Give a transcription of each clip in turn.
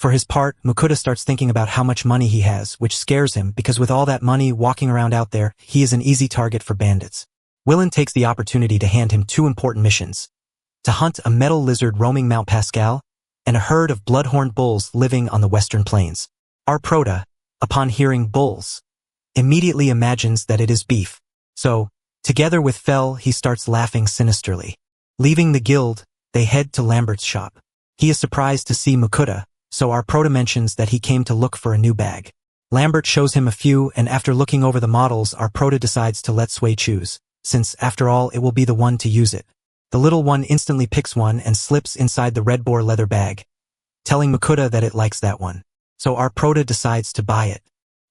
For his part, Mukuta starts thinking about how much money he has, which scares him because with all that money walking around out there, he is an easy target for bandits. Willen takes the opportunity to hand him two important missions: to hunt a metal lizard roaming Mount Pascal, and a herd of bloodhorned bulls living on the western plains. Our prota, upon hearing bulls, immediately imagines that it is beef. So, together with Fel, he starts laughing sinisterly. Leaving the guild, they head to Lambert's shop. He is surprised to see Mukuta, so our prota mentions that he came to look for a new bag. Lambert shows him a few, and after looking over the models, our prota decides to let Sway choose, since, after all, it will be the one to use it. The little one instantly picks one and slips inside the red boar leather bag, telling Mukuta that it likes that one. So our prota decides to buy it.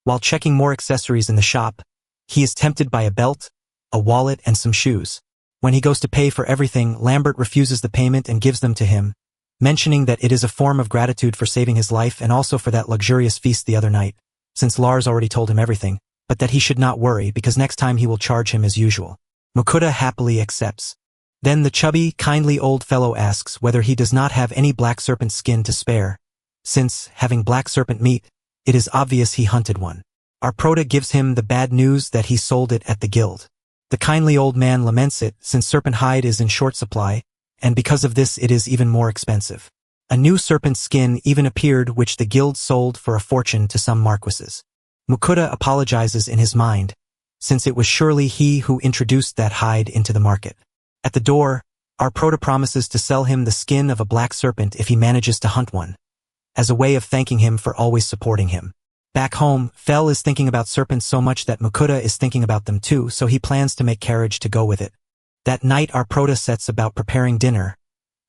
While checking more accessories in the shop, he is tempted by a belt, a wallet, and some shoes. When he goes to pay for everything, Lambert refuses the payment and gives them to him, mentioning that it is a form of gratitude for saving his life and also for that luxurious feast the other night, since Lars already told him everything, but that he should not worry because next time he will charge him as usual. Mukuta happily accepts. Then the chubby, kindly old fellow asks whether he does not have any black serpent skin to spare, since, having black serpent meat, it is obvious he hunted one. Our prota gives him the bad news that he sold it at the guild. The kindly old man laments it since serpent hide is in short supply, and because of this it is even more expensive. A new serpent skin even appeared which the guild sold for a fortune to some marquises. Mukuta apologizes in his mind, since it was surely he who introduced that hide into the market. At the door, our prota promises to sell him the skin of a black serpent if he manages to hunt one, as a way of thanking him for always supporting him. Back home, Fel is thinking about serpents so much that Mukuta is thinking about them too, so he plans to make carriage to go with it. That night our prota sets about preparing dinner,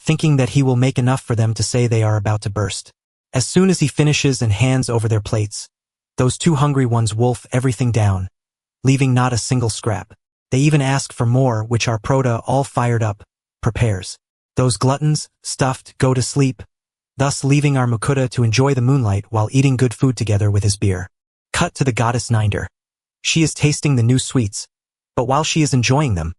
thinking that he will make enough for them to say they are about to burst. As soon as he finishes and hands over their plates, those two hungry ones wolf everything down, leaving not a single scrap. They even ask for more, which our prota, all fired up, prepares. Those gluttons, stuffed, go to sleep, thus leaving our Mukuta to enjoy the moonlight while eating good food together with his beer. Cut to the goddess Ninder. She is tasting the new sweets, but while she is enjoying them,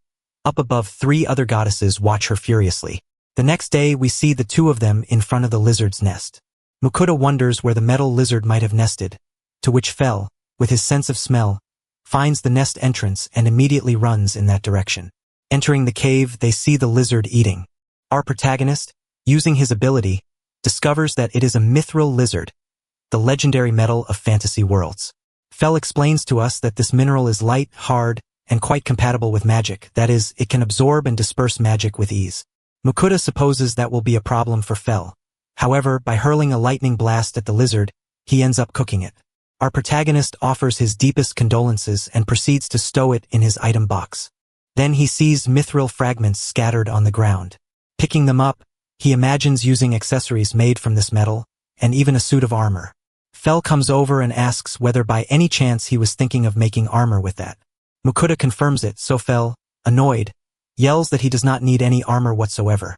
up above 3 other goddesses watch her furiously. The next day we see the 2 of them in front of the lizard's nest. Mukuta wonders where the metal lizard might have nested, to which Fel, with his sense of smell, finds the nest entrance and immediately runs in that direction. Entering the cave, they see the lizard eating. Our protagonist, using his ability, discovers that it is a mithril lizard, the legendary metal of fantasy worlds. Fel explains to us that this mineral is light, hard, and quite compatible with magic, that is, it can absorb and disperse magic with ease. Mukuta supposes that will be a problem for Fel. However, by hurling a lightning blast at the lizard, he ends up cooking it. Our protagonist offers his deepest condolences and proceeds to stow it in his item box. Then he sees mithril fragments scattered on the ground. Picking them up, he imagines using accessories made from this metal, and even a suit of armor. Fel comes over and asks whether by any chance he was thinking of making armor with that. Mukuta confirms it, so Fel, annoyed, yells that he does not need any armor whatsoever,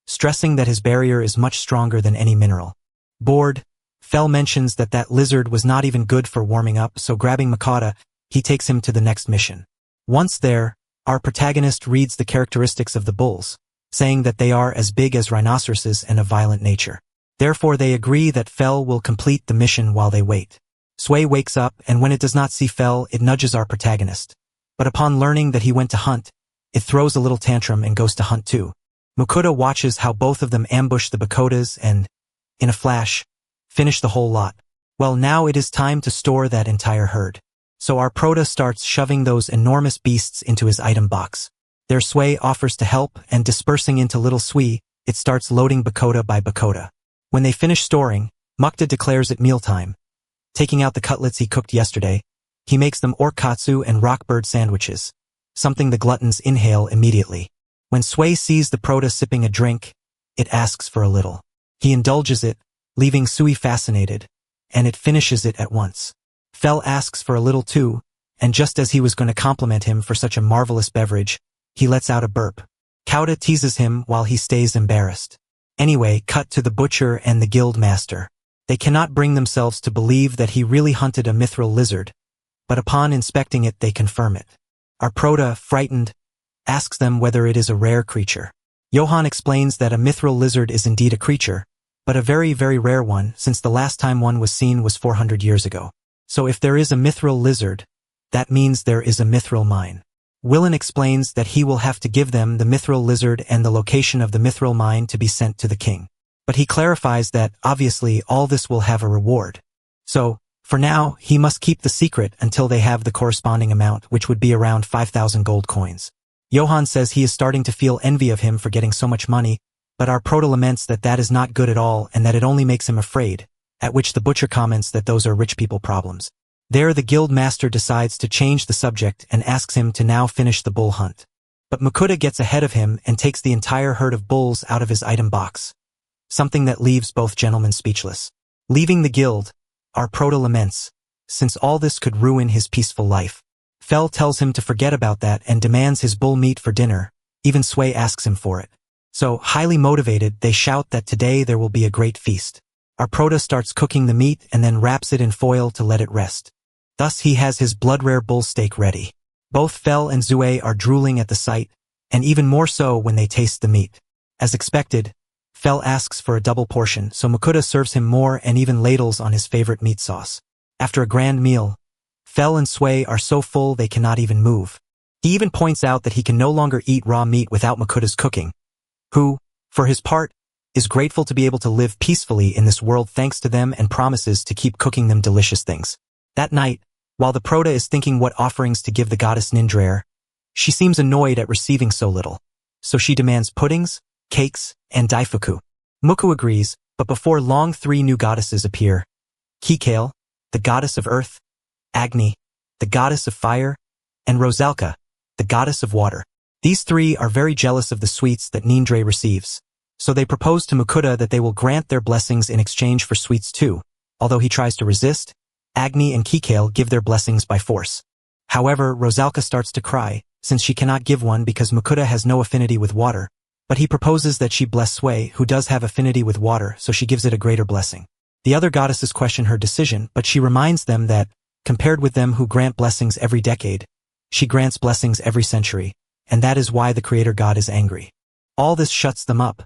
stressing that his barrier is much stronger than any mineral. Bored, Fel mentions that that lizard was not even good for warming up, so grabbing Mukuta, he takes him to the next mission. Once there, our protagonist reads the characteristics of the bulls, saying that they are as big as rhinoceroses and of violent nature. Therefore they agree that Fel will complete the mission while they wait. Sway wakes up, and when it does not see Fel, it nudges our protagonist. But upon learning that he went to hunt, it throws a little tantrum and goes to hunt too. Mukuta watches how both of them ambush the Bakotas and, in a flash, finish the whole lot. Well, now it is time to store that entire herd. So our prota starts shoving those enormous beasts into his item box. Their Sway offers to help, and dispersing into little Swee, it starts loading Bakota by Bakota. When they finish storing, Mukta declares it mealtime. Taking out the cutlets he cooked yesterday, he makes them orkatsu and rockbird sandwiches, something the gluttons inhale immediately. When Sway sees the prota sipping a drink, it asks for a little. He indulges it, leaving Sui fascinated, and it finishes it at once. Fel asks for a little too, and just as he was going to compliment him for such a marvelous beverage, he lets out a burp. Kauta teases him while he stays embarrassed. Anyway, cut to the butcher and the guild master. They cannot bring themselves to believe that he really hunted a mithril lizard, but upon inspecting it they confirm it. Our prota, frightened, asks them whether it is a rare creature. Johann explains that a mithril lizard is indeed a creature, but a very, very rare one since the last time one was seen was 400 years ago. So if there is a mithril lizard, that means there is a mithril mine. Willen explains that he will have to give them the mithril lizard and the location of the mithril mine to be sent to the king. But he clarifies that, obviously, all this will have a reward. So, for now, he must keep the secret until they have the corresponding amount, which would be around 5,000 gold coins. Johann says he is starting to feel envy of him for getting so much money, but our Proto laments that that is not good at all and that it only makes him afraid, at which the butcher comments that those are rich people problems. There the guild master decides to change the subject and asks him to now finish the bull hunt. But Mukuda gets ahead of him and takes the entire herd of bulls out of his item box, something that leaves both gentlemen speechless. Leaving the guild, our Proto laments, since all this could ruin his peaceful life. Fel tells him to forget about that and demands his bull meat for dinner, even Sway asks him for it. So, highly motivated, they shout that today there will be a great feast. Our Proto starts cooking the meat and then wraps it in foil to let it rest. Thus he has his blood-rare bull steak ready. Both Fel and Zue are drooling at the sight, and even more so when they taste the meat. As expected, Fel asks for a double portion, so Mukuda serves him more and even ladles on his favorite meat sauce. After a grand meal, Fel and Sway are so full they cannot even move. He even points out that he can no longer eat raw meat without Mukuda's cooking, who, for his part, is grateful to be able to live peacefully in this world thanks to them and promises to keep cooking them delicious things. That night, while the Proto is thinking what offerings to give the goddess Nindrare, she seems annoyed at receiving so little, so she demands puddings, cakes, and daifuku. Muku agrees, but before long 3 new goddesses appear. Kikale, the goddess of earth, Agni, the goddess of fire, and Rosalka, the goddess of water. These 3 are very jealous of the sweets that Nindrare receives, so they propose to Mukuda that they will grant their blessings in exchange for sweets too. Although he tries to resist, Agni and Kikale give their blessings by force. However, Rosalka starts to cry, since she cannot give one because Mukuda has no affinity with water, but he proposes that she bless Sway, who does have affinity with water, so she gives it a greater blessing. The other goddesses question her decision, but she reminds them that, compared with them who grant blessings every decade, she grants blessings every century, and that is why the creator god is angry. All this shuts them up.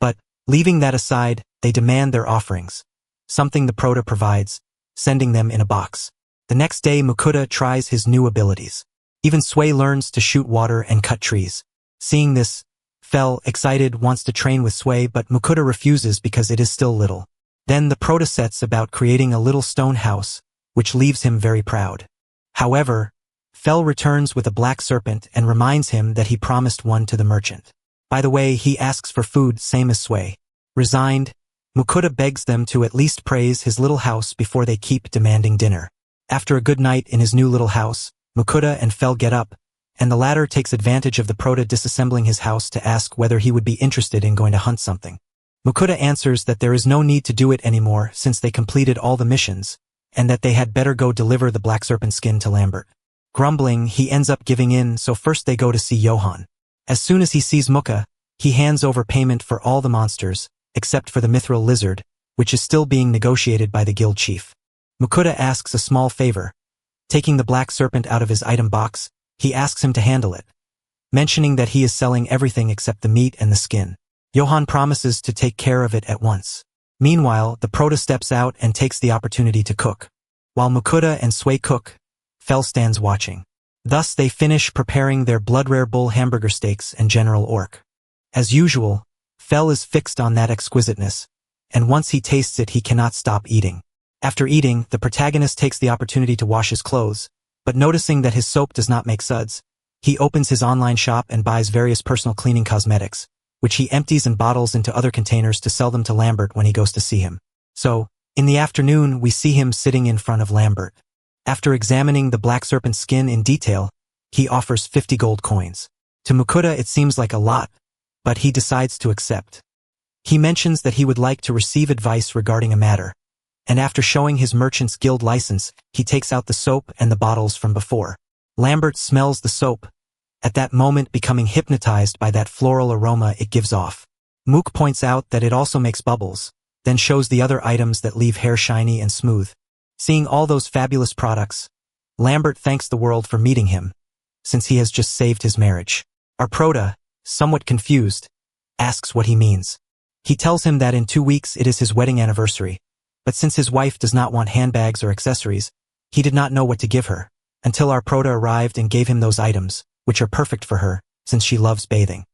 But, leaving that aside, they demand their offerings, something the Proto provides, sending them in a box. The next day Mukuda tries his new abilities. Even Sway learns to shoot water and cut trees. Seeing this, Fel, excited, wants to train with Sway, but Mukuda refuses because it is still little. Then the Proto sets about creating a little stone house, which leaves him very proud. However, Fel returns with a black serpent and reminds him that he promised one to the merchant. By the way, he asks for food, same as Sway. Resigned, Mukuda begs them to at least praise his little house before they keep demanding dinner. After a good night in his new little house, Mukuda and Fel get up, and the latter takes advantage of the Proto disassembling his house to ask whether he would be interested in going to hunt something. Mukuda answers that there is no need to do it anymore since they completed all the missions, and that they had better go deliver the black serpent skin to Lambert. Grumbling, he ends up giving in, so first they go to see Johann. As soon as he sees Muka, he hands over payment for all the monsters, except for the mithril lizard, which is still being negotiated by the guild chief. Mukuda asks a small favor. Taking the black serpent out of his item box, he asks him to handle it, mentioning that he is selling everything except the meat and the skin. Johann promises to take care of it at once. Meanwhile, the Proto steps out and takes the opportunity to cook. While Mukuda and Sway cook, Fel stands watching. Thus they finish preparing their blood-rare bull hamburger steaks and General Orc. As usual, Fel is fixed on that exquisiteness, and once he tastes it he cannot stop eating. After eating, the protagonist takes the opportunity to wash his clothes, but noticing that his soap does not make suds, he opens his online shop and buys various personal cleaning cosmetics, which he empties and bottles into other containers to sell them to Lambert when he goes to see him. So, in the afternoon we see him sitting in front of Lambert. After examining the black serpent skin in detail, he offers 50 gold coins. To Mukuda it seems like a lot, but he decides to accept. He mentions that he would like to receive advice regarding a matter, and after showing his merchant's guild license, he takes out the soap and the bottles from before. Lambert smells the soap, at that moment becoming hypnotized by that floral aroma it gives off. Mook points out that it also makes bubbles, then shows the other items that leave hair shiny and smooth. Seeing all those fabulous products, Lambert thanks the world for meeting him, since he has just saved his marriage. Our Proto, somewhat confused, asks what he means. He tells him that in 2 weeks it is his wedding anniversary, but since his wife does not want handbags or accessories, he did not know what to give her, until our Prota arrived and gave him those items, which are perfect for her, since she loves bathing.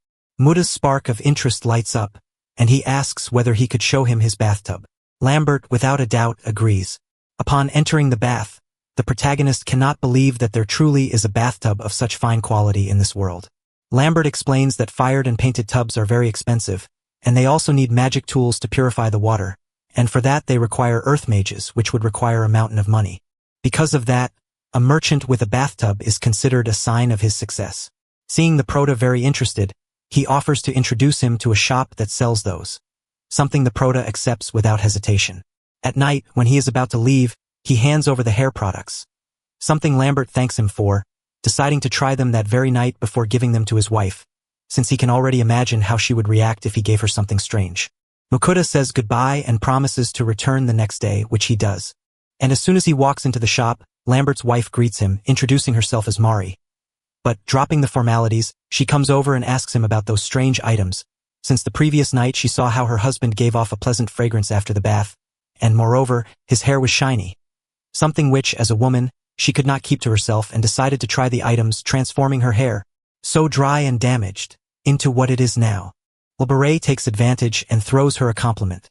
Muda's spark of interest lights up, and he asks whether he could show him his bathtub. Lambert, without a doubt, agrees. Upon entering the bath, the protagonist cannot believe that there truly is a bathtub of such fine quality in this world. Lambert explains that fired and painted tubs are very expensive, and they also need magic tools to purify the water, and for that they require earth mages, which would require a mountain of money. Because of that, a merchant with a bathtub is considered a sign of his success. Seeing the Prota very interested, he offers to introduce him to a shop that sells those, something the Prota accepts without hesitation. At night, when he is about to leave, he hands over the hair products, something Lambert thanks him for, deciding to try them that very night before giving them to his wife, since he can already imagine how she would react if he gave her something strange. Mukuta says goodbye and promises to return the next day, which he does. And as soon as he walks into the shop, Lambert's wife greets him, introducing herself as Mari. But, dropping the formalities, she comes over and asks him about those strange items, since the previous night she saw how her husband gave off a pleasant fragrance after the bath, and moreover, his hair was shiny. Something which, as a woman, she could not keep to herself and decided to try the items, transforming her hair, so dry and damaged, into what it is now. Beret takes advantage and throws her a compliment,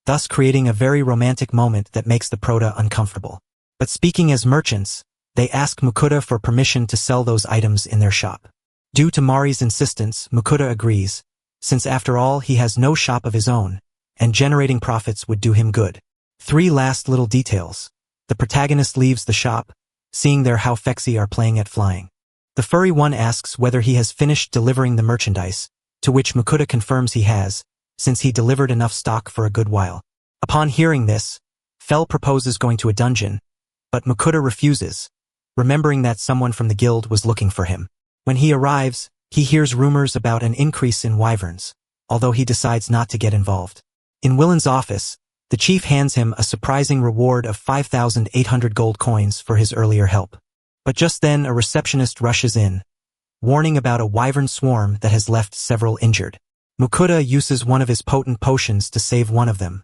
thus creating a very romantic moment that makes the Prota uncomfortable. But speaking as merchants, they ask Mukuta for permission to sell those items in their shop. Due to Mari's insistence, Mukuta agrees, since after all he has no shop of his own, and generating profits would do him good. 3 last little details. The protagonist leaves the shop, seeing there how Fexi are playing at flying. The furry one asks whether he has finished delivering the merchandise, to which Mukuta confirms he has, since he delivered enough stock for a good while. Upon hearing this, Fel proposes going to a dungeon, but Mukuta refuses, remembering that someone from the guild was looking for him. When he arrives, he hears rumors about an increase in wyverns, although he decides not to get involved. In Willen's office, the chief hands him a surprising reward of 5,800 gold coins for his earlier help. But just then a receptionist rushes in, warning about a wyvern swarm that has left several injured. Mukuta uses one of his potent potions to save one of them,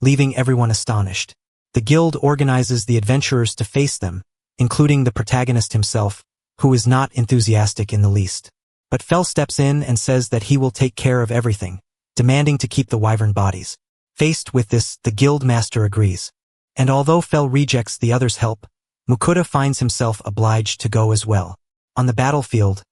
leaving everyone astonished. The guild organizes the adventurers to face them, including the protagonist himself, who is not enthusiastic in the least. But Fel steps in and says that he will take care of everything, demanding to keep the wyvern bodies. Faced with this, the guild master agrees. And although Fel rejects the others' help, Mukuta finds himself obliged to go as well. On the battlefield,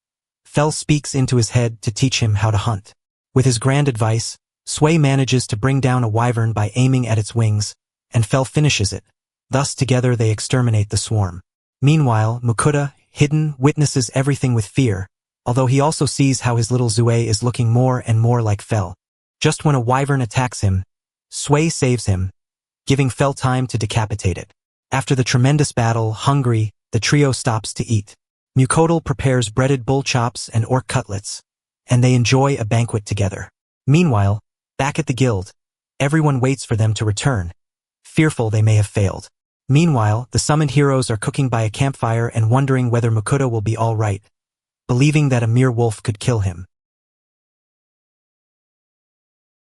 Fel speaks into his head to teach him how to hunt. With his grand advice, Sway manages to bring down a wyvern by aiming at its wings, and Fel finishes it. Thus together they exterminate the swarm. Meanwhile, Mukuta, hidden, witnesses everything with fear, although he also sees how his little Zue is looking more and more like Fel. Just when a wyvern attacks him, Sway saves him, giving Fel time to decapitate it. After the tremendous battle, hungry, the trio stops to eat. Mukotal prepares breaded bull chops and orc cutlets, and they enjoy a banquet together. Meanwhile, back at the guild, everyone waits for them to return, fearful they may have failed. Meanwhile, the summoned heroes are cooking by a campfire and wondering whether Mukuta will be all right, believing that a mere wolf could kill him.